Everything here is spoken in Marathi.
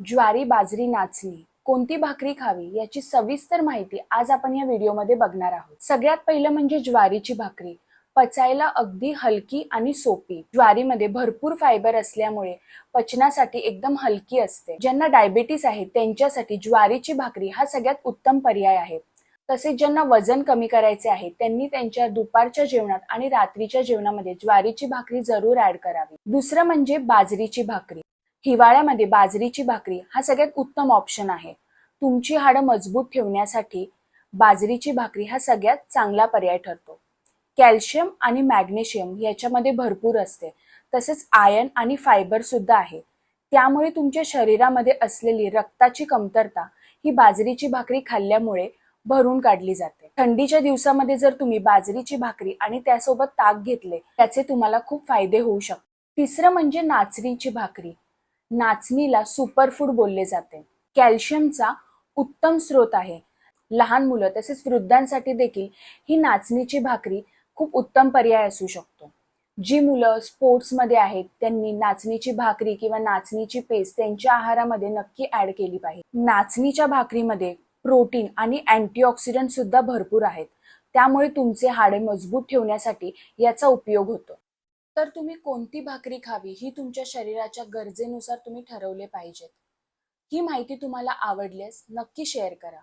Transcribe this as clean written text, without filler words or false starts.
ज्वारी बाजरी नाचणी कोणती भाकरी खावी याची सविस्तर माहिती आज आपण या व्हिडिओमध्ये बघणार आहोत। सगळ्यात पहिलं म्हणजे ज्वारीची भाकरी। पचायला अगदी हलकी आणि सोपी। ज्वारीमध्ये भरपूर फायबर असल्यामुळे पचनासाठी एकदम हलकी असते। ज्यांना डायबिटीस आहे त्यांच्यासाठी ज्वारीची भाकरी हा सगळ्यात उत्तम पर्याय आहे। तसेच ज्यांना वजन कमी करायचे आहे त्यांनी त्यांच्या दुपारच्या जेवणात आणि रात्रीच्या जेवणामध्ये ज्वारीची भाकरी जरूर ऍड करावी। दुसरं म्हणजे बाजरीची भाकरी। हिवाळ्यामध्ये बाजरीची भाकरी हा सगळ्यात उत्तम ऑप्शन आहे। तुमची हाडं मजबूत ठेवण्यासाठी बाजरीची भाकरी हा सगळ्यात चांगला पर्याय ठरतो। कॅल्शियम आणि मॅग्नेशियम याच्यामध्ये भरपूर असते। तसेच आयर्न आणि फायबर सुद्धा आहे। त्यामुळे तुमच्या शरीरामध्ये असलेली रक्ताची कमतरता ही बाजरीची भाकरी खाल्ल्यामुळे भरून काढली जाते। थंडीच्या दिवसामध्ये जर तुम्ही बाजरीची भाकरी आणि त्यासोबत ताक घेतले त्याचे तुम्हाला खूप फायदे होऊ शकतात। तिसरं म्हणजे नाचणीची भाकरी। नाचणीला सुपरफूड बोलले जाते। कॅल्शियमचा उत्तम स्रोत आहे। लहान मुलं तसेच वृद्धांसाठी देखील ही नाचणीची भाकरी खूप उत्तम पर्याय असू शकतो। जी मुलं स्पोर्ट्समध्ये आहेत त्यांनी नाचणीची भाकरी किंवा नाचणीची पेस्ट त्यांच्या आहारामध्ये नक्की ऍड केली पाहिजे। नाचणीच्या भाकरीमध्ये प्रोटीन आणि अँटीऑक्सिडंट सुद्धा भरपूर आहेत। त्यामुळे तुमचे हाडे मजबूत ठेवण्यासाठी याचा उपयोग होतो। तर तुम्ही कोणती भाकरी खावी ही तुमच्या शरीराच्या गरजेनुसार तुम्ही ठरवले पाहिजेत। ही माहिती तुम्हाला आवडल्यास नक्की शेअर करा।